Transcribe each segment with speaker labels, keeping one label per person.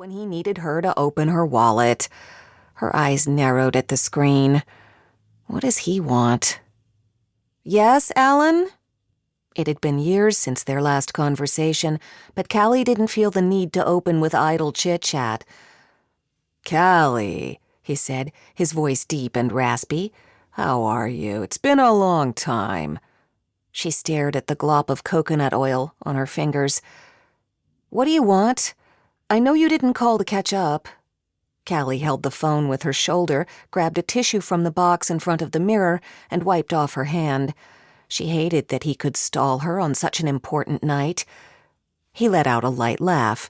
Speaker 1: when he needed her to open her wallet. Her eyes narrowed at the screen. What does he want? Yes, Alan? It had been years since their last conversation, but Callie didn't feel the need to open with idle chit-chat. Callie, he said, his voice deep and raspy. How are you? It's been a long time. She stared at the glop of coconut oil on her fingers. What do you want? I know you didn't call to catch up. Callie held the phone with her shoulder, grabbed a tissue from the box in front of the mirror, and wiped off her hand. She hated that he could stall her on such an important night. He let out a light laugh.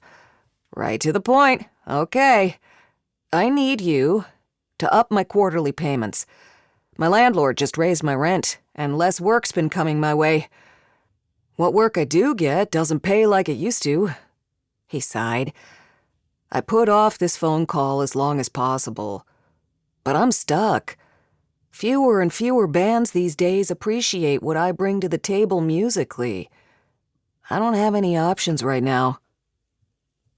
Speaker 1: Right to the point. Okay. I need you to up my quarterly payments. My landlord just raised my rent, and less work's been coming my way. What work I do get doesn't pay like it used to. He sighed. I put off this phone call as long as possible. But I'm stuck. Fewer and fewer bands these days appreciate what I bring to the table musically. I don't have any options right now.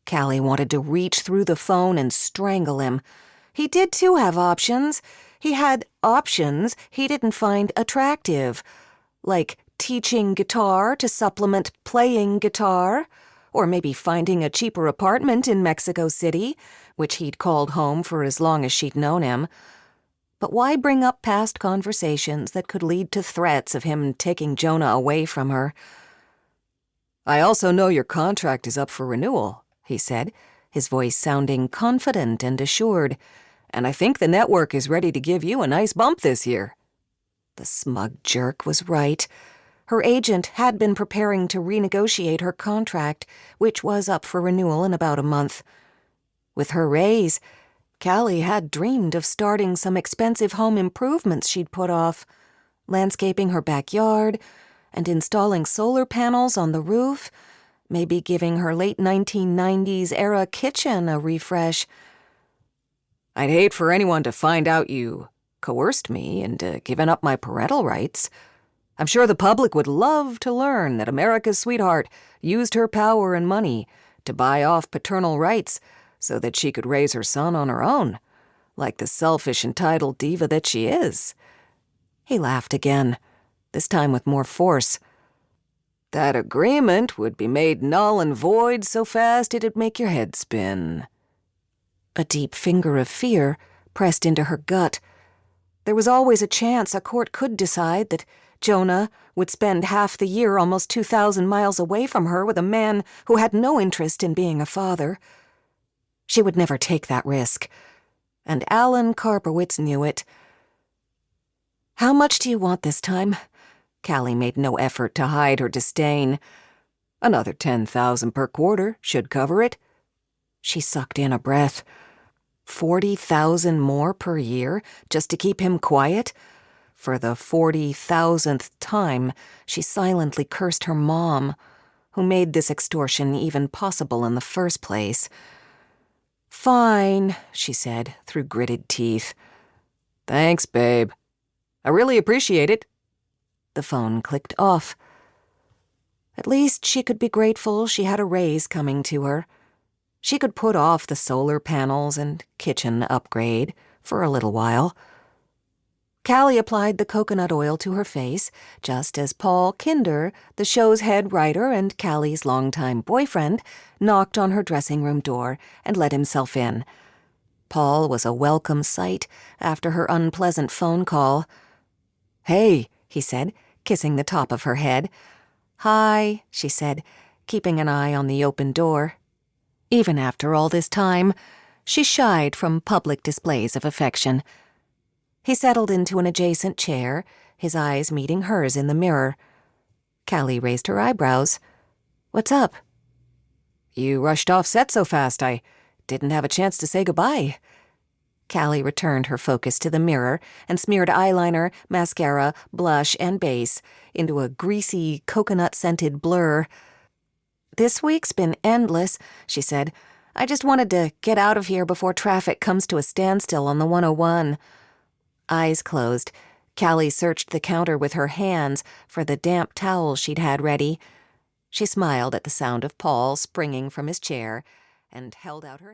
Speaker 1: Callie wanted to reach through the phone and strangle him. He did too have options. He had options he didn't find attractive, like teaching guitar to supplement playing guitar, or maybe finding a cheaper apartment in Mexico City, which he'd called home for as long as she'd known him. But why bring up past conversations that could lead to threats of him taking Jonah away from her? I also know your contract is up for renewal, he said, his voice sounding confident and assured, and I think the network is ready to give you a nice bump this year. The smug jerk was right. Her agent had been preparing to renegotiate her contract, which was up for renewal in about a month. With her raise, Callie had dreamed of starting some expensive home improvements she'd put off, landscaping her backyard and installing solar panels on the roof, maybe giving her late 1990s-era kitchen a refresh. I'd hate for anyone to find out you coerced me into giving up my parental rights. I'm sure the public would love to learn that America's sweetheart used her power and money to buy off paternal rights so that she could raise her son on her own, like the selfish, entitled diva that she is. He laughed again, this time with more force. That agreement would be made null and void so fast it'd make your head spin. A deep finger of fear pressed into her gut. There was always a chance a court could decide that Jonah would spend half the year almost 2,000 miles away from her with a man who had no interest in being a father. She would never take that risk, and Alan Karpowitz knew it. How much do you want this time? Callie made no effort to hide her disdain. Another 10,000 per quarter should cover it. She sucked in a breath. 40,000 more per year just to keep him quiet? For the 40,000th time, she silently cursed her mom, who made this extortion even possible in the first place. Fine, she said through gritted teeth. Thanks, babe. I really appreciate it. The phone clicked off. At least she could be grateful she had a raise coming to her. She could put off the solar panels and kitchen upgrade for a little while. Callie applied the coconut oil to her face, just as Paul Kinder, the show's head writer and Callie's longtime boyfriend, knocked on her dressing room door and let himself in. Paul was a welcome sight after her unpleasant phone call. Hey, he said, kissing the top of her head. Hi, she said, keeping an eye on the open door. Even after all this time, she shied from public displays of affection. He settled into an adjacent chair, his eyes meeting hers in the mirror. Callie raised her eyebrows. What's up? You rushed off set so fast, I didn't have a chance to say goodbye. Callie returned her focus to the mirror and smeared eyeliner, mascara, blush, and base into a greasy, coconut-scented blur. This week's been endless, she said. I just wanted to get out of here before traffic comes to a standstill on the 101. Eyes closed, Callie searched the counter with her hands for the damp towel she'd had ready. She smiled at the sound of Paul springing from his chair and held out her hand.